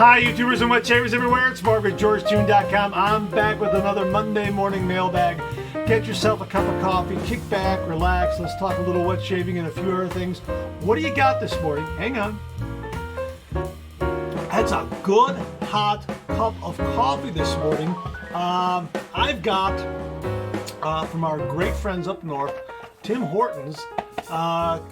Hi, YouTubers and wet shavers everywhere. It's Mark with GeorgeTune.com. I'm back with another Monday morning mailbag. Get yourself a cup of coffee, kick back, relax. Let's talk a little wet shaving and a few other things. What do you got this morning? Hang on. That's a good hot cup of coffee this morning. I've got from our great friends up north, Tim Hortons,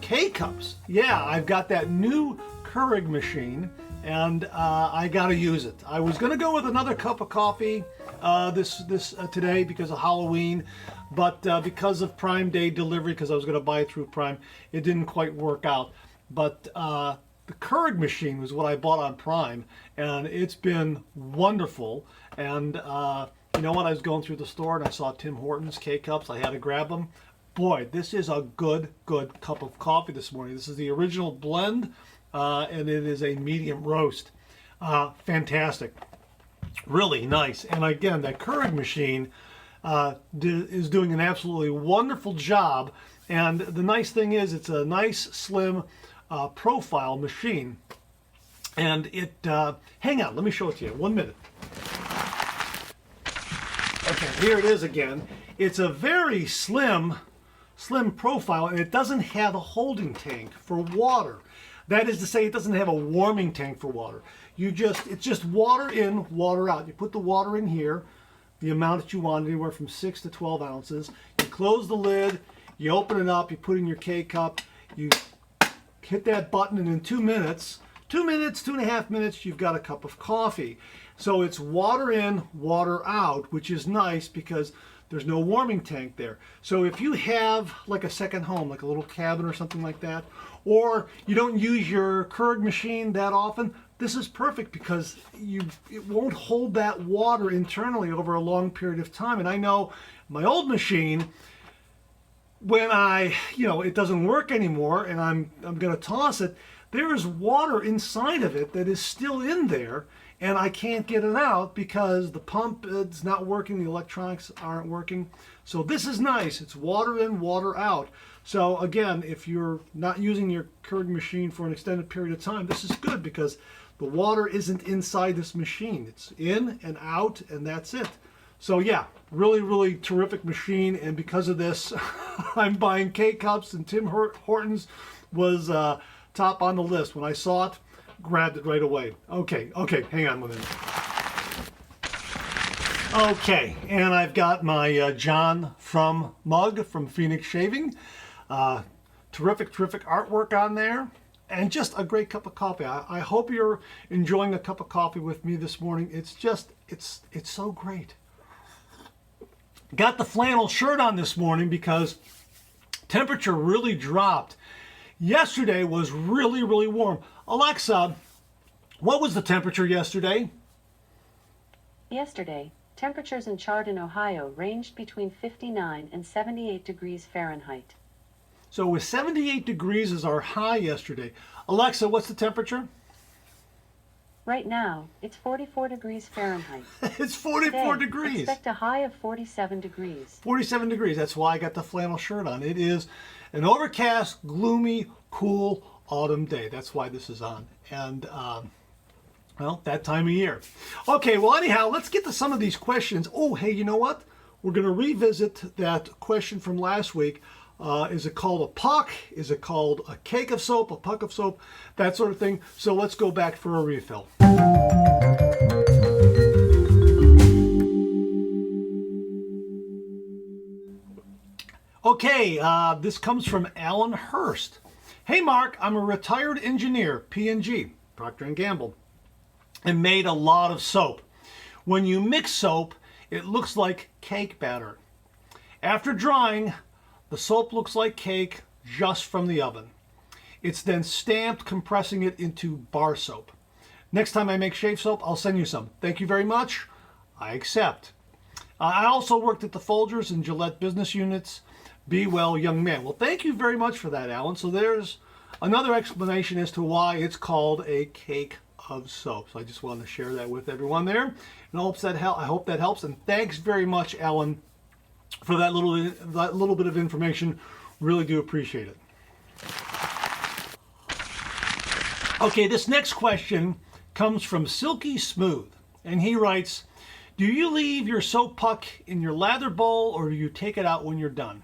K-Cups. Yeah, I've got that new Keurig machine. And I gotta use it. I was gonna go with another cup of coffee today because of Halloween, but because of Prime Day delivery, because I was gonna buy it through Prime, it didn't quite work out. But the Keurig machine was what I bought on Prime, and it's been wonderful. And you know what? I was going through the store and I saw Tim Hortons K-Cups. I had to grab them. Boy, this is a good cup of coffee this morning. This is the original blend. And it is a medium roast. Fantastic. Really nice. And again, that Keurig machine is doing an absolutely wonderful job. And the nice thing is it's a nice, slim profile machine. And it, hang on, let me show it to you. 1 minute. Okay, here it is again. It's a very slim profile, and it doesn't have a holding tank for water. That is to say, it doesn't have a warming tank for water. It's just water in, water out. You put the water in here, the amount that you want, anywhere from 6 to 12 ounces. You close the lid, you open it up, you put in your K-Cup, you hit that button, and in 2 minutes, 2.5 minutes, you've got a cup of coffee. So it's water in, water out, which is nice because there's no warming tank there. So if you have like a second home, like a little cabin or something like that, or you don't use your Keurig machine that often, this is perfect because it won't hold that water internally over a long period of time. And I know my old machine, when it doesn't work anymore and I'm going to toss it, there is water inside of it that is still in there. And I can't get it out because the pump is not working, the electronics aren't working. So this is nice. It's water in, water out. So again, if you're not using your Keurig machine for an extended period of time, this is good because the water isn't inside this machine. It's in and out, and that's it. So yeah, really terrific machine. And because of this, I'm buying K-Cups, and Tim Hortons was top on the list. When I saw it, grabbed it right away. Okay, hang on 1 minute. Okay, and I've got my John from mug from Phoenix Shaving. Terrific artwork on there, and just a great cup of coffee. I hope you're enjoying a cup of coffee with me this morning. It's so great. Got the flannel shirt on this morning because temperature really dropped. Yesterday was really warm. Alexa, what was the temperature yesterday? Yesterday, temperatures in Chardon, Ohio ranged between 59 and 78 degrees Fahrenheit. So it was 78 degrees as our high yesterday. Alexa, what's the temperature? Right now, it's 44 degrees Fahrenheit. It's 44 Today, degrees. Expect a high of 47 degrees. 47 degrees. That's why I got the flannel shirt on. It is an overcast, gloomy, cool autumn day. That's why this is on. And, well, that time of year. Okay, well, anyhow, let's get to some of these questions. Oh, hey, you know what? We're going to revisit that question from last week. Is it called a puck? Is it called a cake of soap, a puck of soap? That sort of thing. So let's go back for a refill. Okay, this comes from Alan Hurst. Hey Mark, I'm a retired engineer, P&G, Procter & Gamble, and made a lot of soap. When you mix soap, it looks like cake batter. After drying, the soap looks like cake just from the oven. It's then stamped, compressing it into bar soap. Next time I make shave soap, I'll send you some. Thank you very much. I accept. I also worked at the Folgers and Gillette business units. Be well, young man. Well, thank you very much for that, Alan. So there's another explanation as to why it's called a cake of soap. So I just wanted to share that with everyone there. And I hope that helps. And thanks very much, Alan, for that little bit of information. Really do appreciate it. Okay, this next question comes from Silky Smooth, and he writes, do you leave your soap puck in your lather bowl or do you take it out when you're done?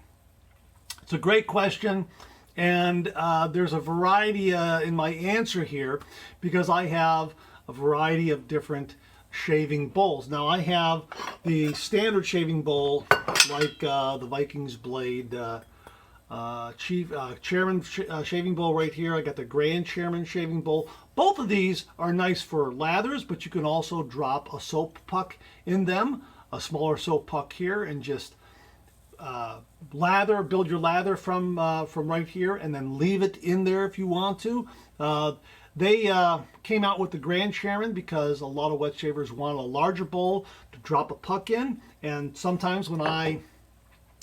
It's a great question, and there's a variety in my answer here because I have a variety of different shaving bowls. Now I have the standard shaving bowl like the Vikings blade chairman shaving bowl right here. I got the Grand Chairman shaving bowl. Both of these are nice for lathers, but you can also drop a soap puck in them, a smaller soap puck here, and just build your lather from right here, and then leave it in there if you want to. They came out with the Grand Chairman because a lot of wet shavers want a larger bowl to drop a puck in, and sometimes when I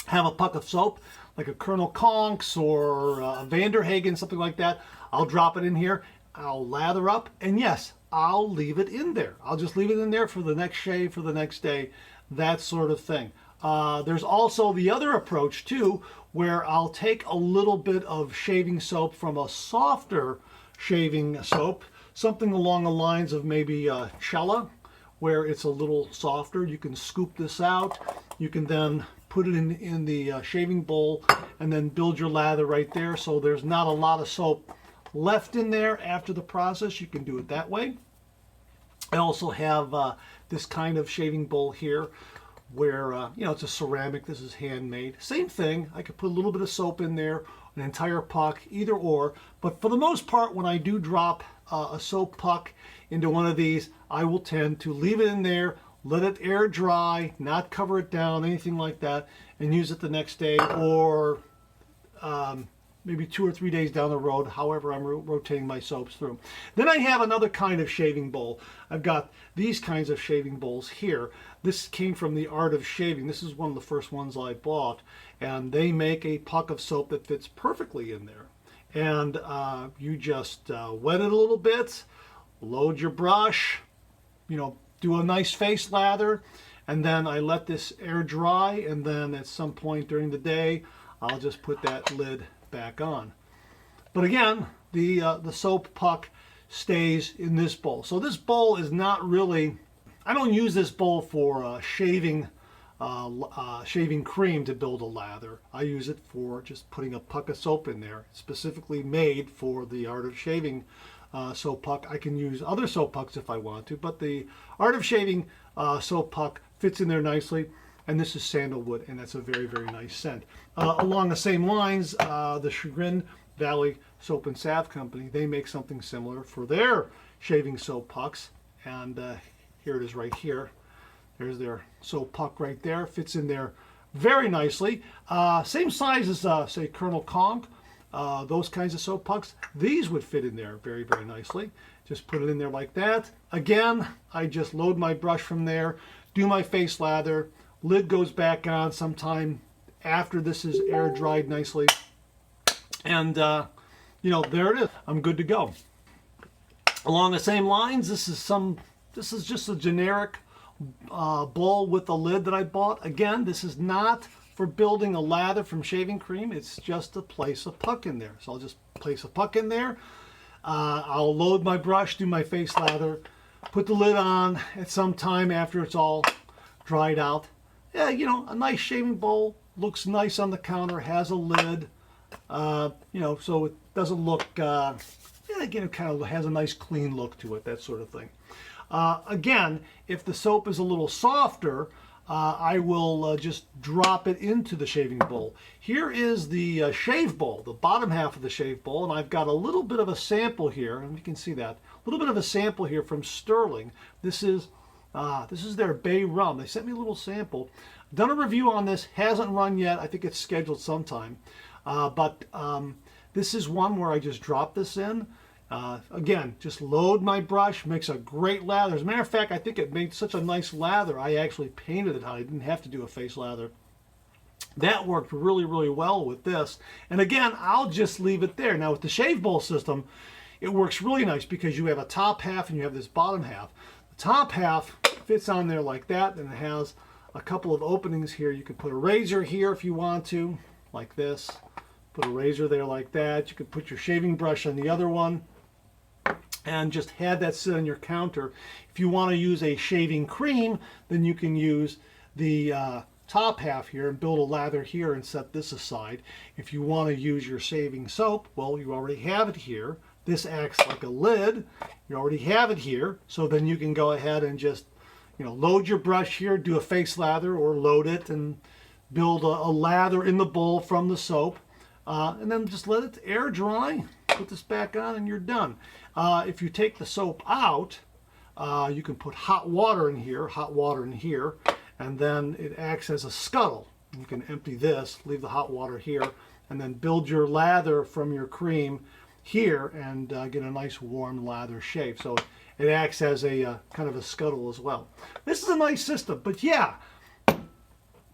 have a puck of soap, like a Colonel Conks or a Vanderhagen, something like that, I'll drop it in here, I'll lather up, and yes, I'll leave it in there. I'll just leave it in there for the next shave, for the next day, that sort of thing. There's also the other approach too, where I'll take a little bit of shaving soap from a softer shaving soap, something along the lines of maybe Cella, where it's a little softer. You can scoop this out. You can then put it in the shaving bowl and then build your lather right there. So there's not a lot of soap left in there after the process. You can do it that way. I also have this kind of shaving bowl here where, it's a ceramic. This is handmade. Same thing. I could put a little bit of soap in there, an entire puck, either or. But for the most part, when I do drop a soap puck into one of these, I will tend to leave it in there, let it air dry, not cover it down, anything like that, and use it the next day or maybe 2 or 3 days down the road, however I'm rotating my soaps through. Then I have another kind of shaving bowl. I've got these kinds of shaving bowls here. This came from the Art of Shaving. This is one of the first ones I bought, and they make a puck of soap that fits perfectly in there. And you just wet it a little bit, load your brush, do a nice face lather, and then I let this air dry, and then at some point during the day, I'll just put that lid back on. But again, the soap puck stays in this bowl. So this bowl is not really, I don't use this bowl for shaving cream to build a lather. I use it for just putting a puck of soap in there, specifically made for the Art of Shaving soap puck. I can use other soap pucks if I want to, but the Art of Shaving soap puck fits in there nicely. And this is sandalwood, and that's a very, very nice scent. Along the same lines, the Chagrin Valley Soap and Salve Company, they make something similar for their shaving soap pucks. And here it is right here. There's their soap puck right there. Fits in there very nicely. Same size as, say, Colonel Conk. Those kinds of soap pucks. These would fit in there very, very nicely. Just put it in there like that. Again, I just load my brush from there, do my face lather. Lid goes back on sometime after this is air dried nicely. And, there it is. I'm good to go. Along the same lines, this is just a generic bowl with a lid that I bought. Again, this is not for building a lather from shaving cream. It's just to place a puck in there. So I'll just place a puck in there. I'll load my brush, do my face lather, put the lid on at some time after it's all dried out. Yeah, a nice shaving bowl, looks nice on the counter, has a lid, so it doesn't look, it kind of has a nice clean look to it, that sort of thing. Again, if the soap is a little softer, I will just drop it into the shaving bowl. Here is the shave bowl, the bottom half of the shave bowl, and I've got a little bit of a sample here, and you can see that, a little bit of a sample here from Sterling. This is their Bay Rum. They sent me a little sample. Done a review on this. Hasn't run yet. I think it's scheduled sometime. But this is one where I just drop this in. Again, just load my brush. Makes a great lather. As a matter of fact, I think it made such a nice lather. I actually painted it. I didn't have to do a face lather. That worked really, really well with this. And again, I'll just leave it there. Now with the shave bowl system, it works really nice because you have a top half and you have this bottom half. The top half fits on there like that, and it has a couple of openings here. You could put a razor here if you want to, like this. Put a razor there like that. You could put your shaving brush on the other one. and just had that sit on your counter. If you want to use a shaving cream, then you can use the top half here and build a lather here and set this aside. If you want to use your shaving soap, well, you already have it here. This acts like a lid. You already have it here, so then you can go ahead and just, load your brush here, do a face lather, or load it and build a lather in the bowl from the soap, and then just let it air dry. Put this back on and you're done. If you take the soap out, you can put hot water in here, and then it acts as a scuttle. You can empty this, leave the hot water here, and then build your lather from your cream here and get a nice warm lather shave. So it acts as a kind of a scuttle as well. This is a nice system, but yeah,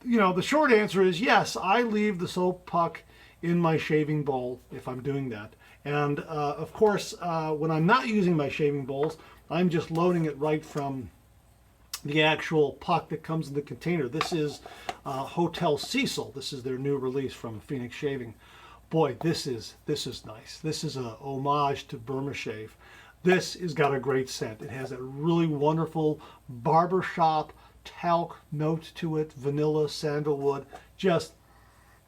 the short answer is yes, I leave the soap puck in my shaving bowl if I'm doing that. And of course, when I'm not using my shaving bowls, I'm just loading it right from the actual puck that comes in the container. This is Hotel Cecil. This is their new release from Phoenix Shaving. Boy, this is nice. This is a homage to Burma Shave. This has got a great scent. It has a really wonderful barbershop talc note to it, vanilla, sandalwood.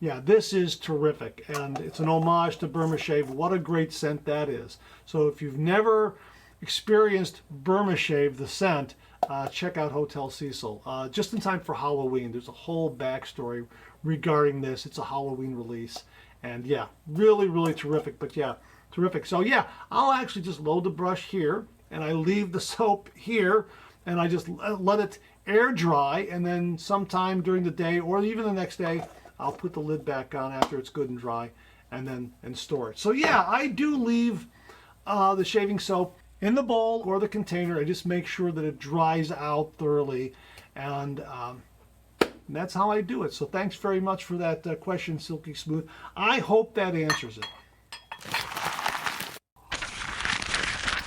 Yeah, this is terrific, and it's an homage to Burma Shave. What a great scent that is. So if you've never experienced Burma Shave, the scent, check out Hotel Cecil. Just in time for Halloween. There's a whole backstory regarding this. It's a Halloween release. And yeah, really, really terrific. But yeah, terrific. So yeah, I'll actually just load the brush here, and I leave the soap here, and I just let it air dry, and then sometime during the day or even the next day, I'll put the lid back on after it's good and dry, and store it. So yeah, I do leave the shaving soap in the bowl or the container. I just make sure that it dries out thoroughly, and that's how I do it. So thanks very much for that question, Silky Smooth. I hope that answers it.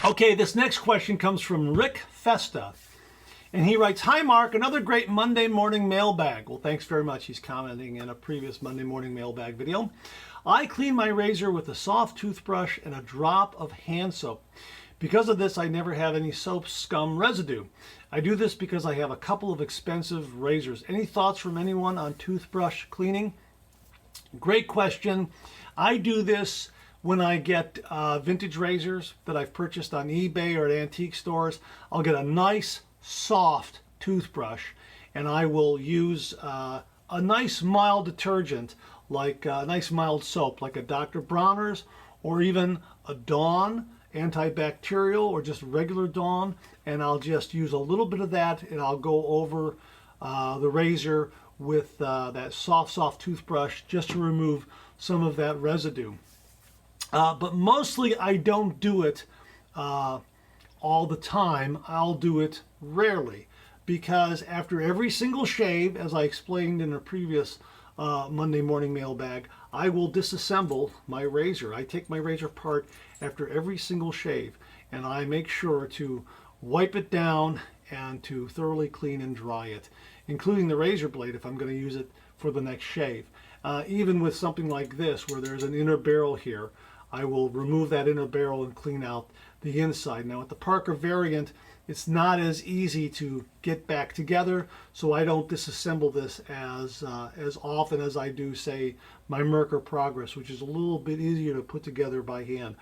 Okay, this next question comes from Rick Festa. And he writes, "Hi Mark, another great Monday morning mailbag." Well, thanks very much. He's commenting in a previous Monday morning mailbag video. "I clean my razor with a soft toothbrush and a drop of hand soap. Because of this, I never have any soap scum residue. I do this because I have a couple of expensive razors. Any thoughts from anyone on toothbrush cleaning?" Great question. I do this when I get vintage razors that I've purchased on eBay or at antique stores. I'll get a nice soft toothbrush, and I will use a nice mild detergent, like a nice mild soap, like a Dr. Bronner's or even a Dawn antibacterial or just regular Dawn, and I'll just use a little bit of that, and I'll go over the razor with that soft toothbrush just to remove some of that residue. But mostly I don't do it all the time. I'll do it rarely, because after every single shave, as I explained in a previous Monday morning mailbag, I will disassemble my razor. I take my razor apart after every single shave, and I make sure to wipe it down and to thoroughly clean and dry it, including the razor blade if I'm going to use it for the next shave. Even with something like this, where there's an inner barrel here, I will remove that inner barrel and clean out the inside. Now with the Parker variant, it's not as easy to get back together, so I don't disassemble this as often as I do, say, my Merkur Progress, which is a little bit easier to put together by hand.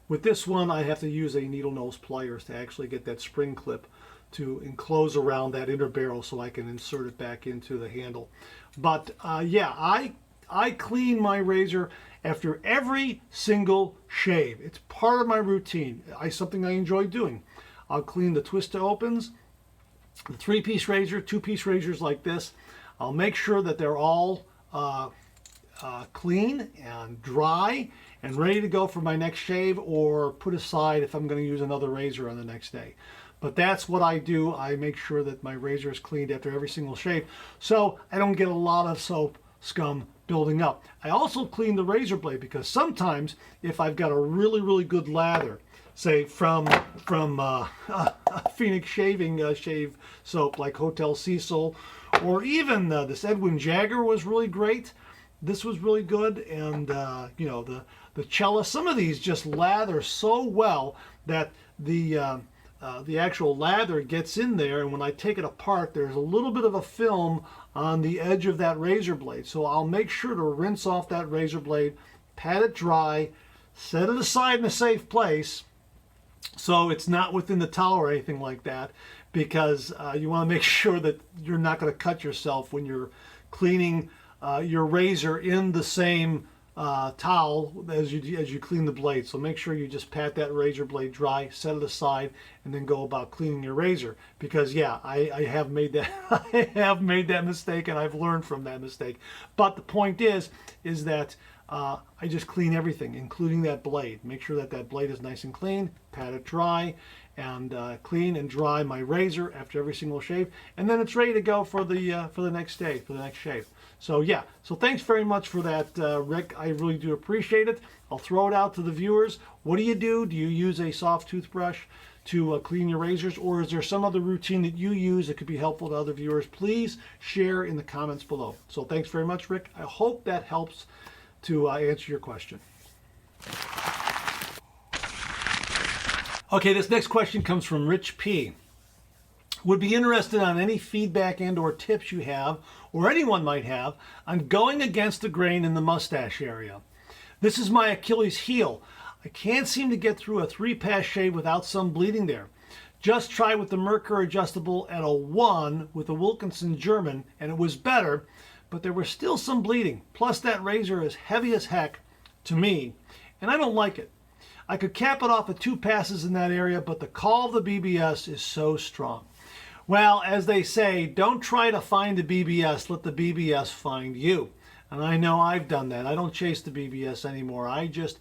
With this one, I have to use a needle nose pliers to actually get that spring clip to enclose around that inner barrel so I can insert it back into the handle. But yeah, I clean my razor after every single shave. It's part of my routine. Something I enjoy doing. I'll clean the twist to opens, the 3-piece razor, 2-piece razors like this. I'll make sure that they're all clean and dry and ready to go for my next shave, or put aside if I'm going to use another razor on the next day. But that's what I do. I make sure that my razor is cleaned after every single shave, so I don't get a lot of soap scum building up. I also clean the razor blade, because sometimes if I've got a really good lather, say from Phoenix Shaving shave soap like Hotel Cecil, or even this Edwin Jagger was really great. This was really good, and you know, the Cella. Some of these just lather so well that the actual lather gets in there, and when I take it apart, there's a little bit of a film on the edge of that razor blade. So I'll make sure to rinse off that razor blade, pat it dry, set it aside in a safe place so it's not within the towel or anything like that, because you want to make sure that you're not going to cut yourself when you're cleaning your razor in the same towel as you clean the blade. So make sure you just pat that razor blade dry, set it aside, and then go about cleaning your razor. Because yeah, I have made that I have made that mistake, and I've learned from that mistake. But the point is that I just clean everything, including that blade. Make sure that that blade is nice and clean, pat it dry, and clean and dry my razor after every single shave, and then it's ready to go for the next day, for the next shave. So yeah, so thanks very much for that, Rick. I really do appreciate it. I'll throw it out to the viewers. What do? Do you use a soft toothbrush to clean your razors, or is there some other routine that you use that could be helpful to other viewers? Please share in the comments below. So thanks very much, Rick. I hope that helps to answer your question. Okay, this next question comes from Rich P. Would be interested on any feedback and or tips you have, or anyone might have, on going against the grain in the mustache area. This is my Achilles heel. I can't seem to get through a 3-pass shave without some bleeding there. Just tried with the Merkur adjustable at a 1 with a Wilkinson German, and it was better, but there was still some bleeding. Plus that razor is heavy as heck to me, and I don't like it. I could cap it off at 2 passes in that area, but the call of the BBS is so strong. Well, as they say, don't try to find the BBS, let the BBS find you. And I know I've done that. I don't chase the BBS anymore. I just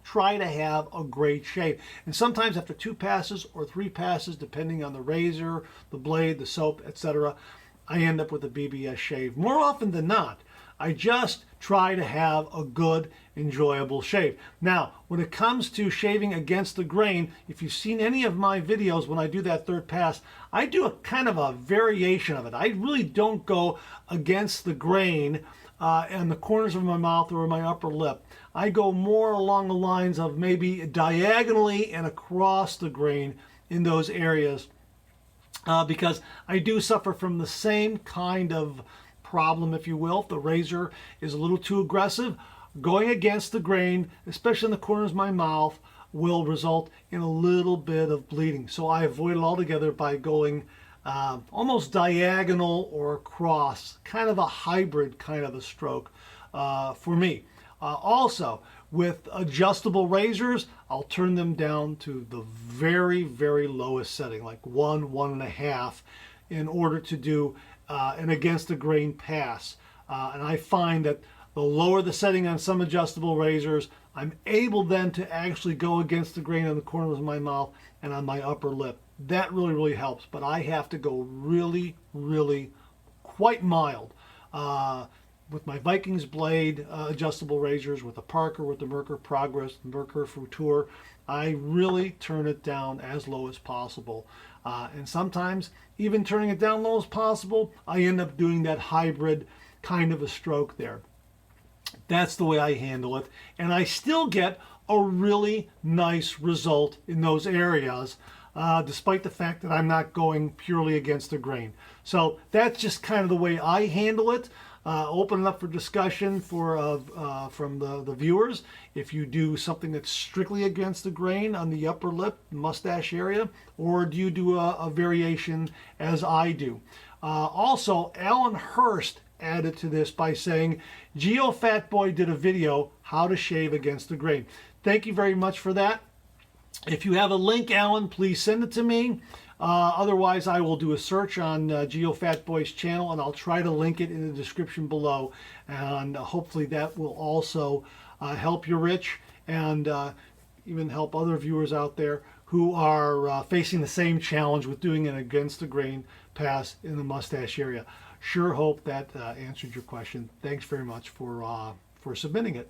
try to have a great shave. And sometimes after 2 passes or 3 passes, depending on the razor, the blade, the soap, etc., I end up with a BBS shave. More often than not, I just try to have a good, enjoyable shave. Now, when it comes to shaving against the grain, if you've seen any of my videos when I do that 3rd pass, I do a kind of a variation of it. I really don't go against the grain and the corners of my mouth or my upper lip. I go more along the lines of maybe diagonally and across the grain in those areas because I do suffer from the same kind of problem, if you will. If the razor is a little too aggressive, going against the grain, especially in the corners of my mouth, will result in a little bit of bleeding. So I avoid it altogether by going almost diagonal or across, kind of a hybrid kind of a stroke for me. Also, with adjustable razors, I'll turn them down to the very, very lowest setting, like 1, 1.5, in order to do an against the grain pass. And I find that the lower the setting on some adjustable razors, I'm able then to actually go against the grain on the corners of my mouth and on my upper lip. That really, really helps. But I have to go really, really quite mild with my Vikings blade adjustable razors, with the Parker, with the Merkur Progress, the Merkur Futur. I really turn it down as low as possible. And sometimes, even turning it down low as possible, I end up doing that hybrid kind of a stroke there. That's the way I handle it. And I still get a really nice result in those areas, despite the fact that I'm not going purely against the grain. So that's just kind of the way I handle it. Open it up for discussion from the viewers. If you do something that's strictly against the grain on the upper lip, mustache area, or do you do a variation as I do? Also, Alan Hurst added to this by saying, Geo Fatboy did a video, how to shave against the grain. Thank you very much for that. If you have a link, Alan, please send it to me. Otherwise, I will do a search on Geo Fatboy's channel, and I'll try to link it in the description below. And hopefully that will also help you, Rich, and even help other viewers out there who are facing the same challenge with doing an against the grain pass in the mustache area. Sure hope that answered your question. Thanks very much for submitting it.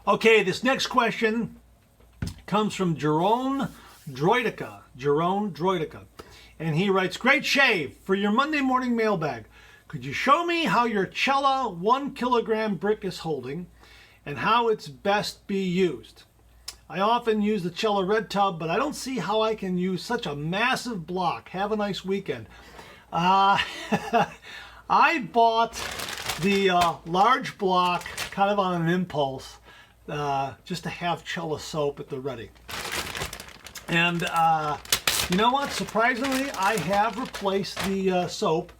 Okay, this next question comes from Jerome Droidica. And he writes, great shave for your Monday morning mailbag. Could you show me how your Cella 1 kilogram brick is holding? and how it's best be used. I often use the Cella red tub, but I don't see how I can use such a massive block. Have a nice weekend. I bought the large block kind of on an impulse, just to have Cella soap at the ready. And you know what? Surprisingly, I have replaced the soap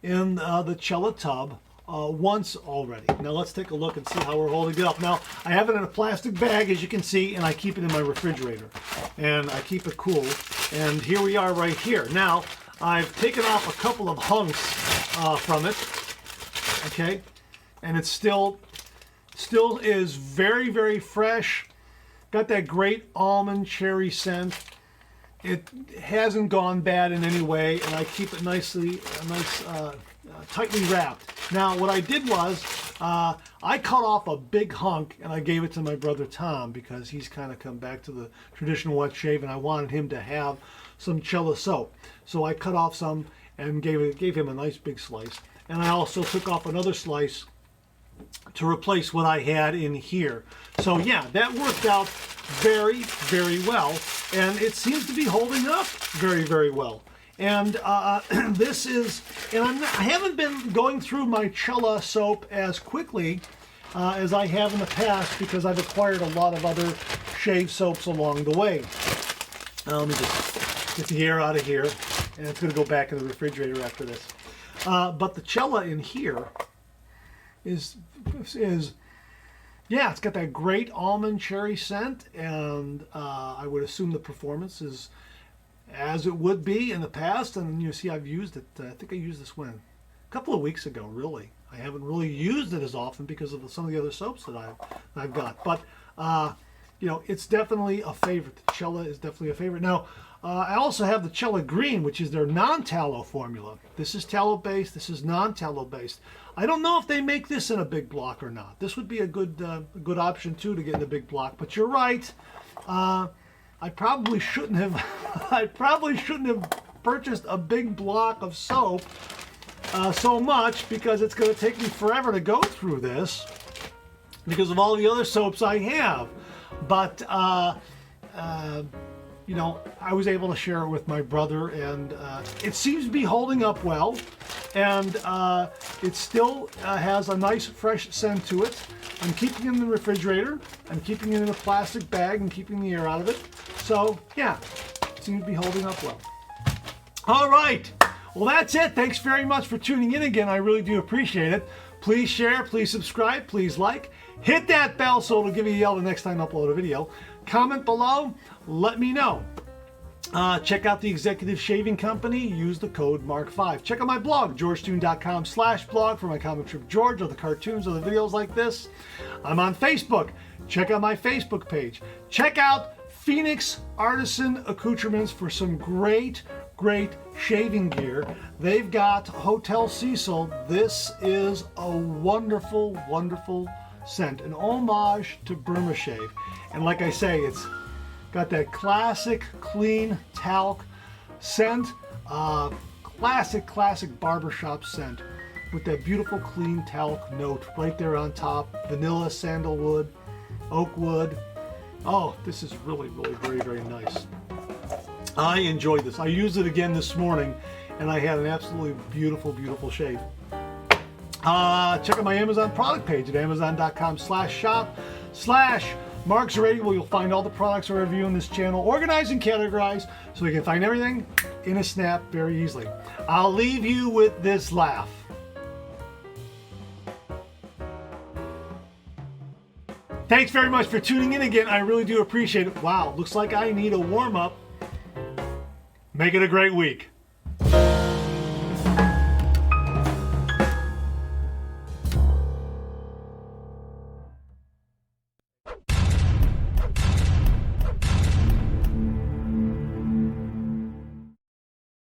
in the Cella tub once already. Now let's take a look and see how we're holding it up. Now I have it in a plastic bag, as you can see, and I keep it in my refrigerator, and I keep it cool. And here we are right here. Now I've taken off a couple of hunks from it, okay, and it still is very, very fresh. Got that great almond cherry scent. It hasn't gone bad in any way, and I keep it tightly wrapped. Now, what I did was, I cut off a big hunk, and I gave it to my brother Tom, because he's kind of come back to the traditional wet shave, and I wanted him to have some Cella soap. So I cut off some and gave him a nice big slice. And I also took off another slice to replace what I had in here. So yeah, that worked out very, very well, and it seems to be holding up very, very well. And this is, and I haven't been going through my Cella soap as quickly as I have in the past, because I've acquired a lot of other shave soaps along the way. Let me just get the air out of here, and it's going to go back in the refrigerator after this. But the Cella in here is yeah, it's got that great almond cherry scent, and I would assume the performance is as it would be in the past. And you see, I've used it, I think I used this a couple of weeks ago, really. I haven't really used it as often because of some of the other soaps that I've got. But you know, it's definitely a favorite. The Cella is definitely a favorite. Now, I also have the Cella Green, which is their non-tallow formula. This is tallow-based. This is non-tallow-based. I don't know if they make this in a big block or not. This would be a good option too, to get in a big block. But you're right. I probably shouldn't have. I probably shouldn't have purchased a big block of soap so much, because it's going to take me forever to go through this because of all the other soaps I have. But you know, I was able to share it with my brother, and it seems to be holding up well, and it still has a nice fresh scent to it. I'm keeping it in the refrigerator. I'm keeping it in a plastic bag and keeping the air out of it. So yeah, it seems to be holding up well. All right, well, that's it. Thanks very much for tuning in again. I really do appreciate it. Please share, please subscribe, please like, hit that bell so it'll give you a yell the next time I upload a video. Comment below, let me know. Check out the Executive Shaving Company. Use the code MARK5. Check out my blog, georgetoon.com/blog, for my comic strip George, or the cartoons, or the videos like this. I'm on Facebook. Check out my Facebook page. Check out Phoenix Artisan Accoutrements for some great shaving gear. They've got Hotel Cecil. This is a wonderful, wonderful scent, an homage to Burma Shave. And like I say, it's got that classic clean talc scent, classic barbershop scent, with that beautiful clean talc note right there on top. Vanilla, sandalwood, oak wood. Oh, this is really very, very nice. I enjoyed this. I used it again this morning, and I had an absolutely beautiful shave. Check out my Amazon product page at amazon.com/shop/Marks Radio, where you'll find all the products I review on this channel, organized and categorized, so you can find everything in a snap very easily. I'll leave you with this laugh. Thanks very much for tuning in again. I really do appreciate it. Wow, looks like I need a warm-up. Make it a great week.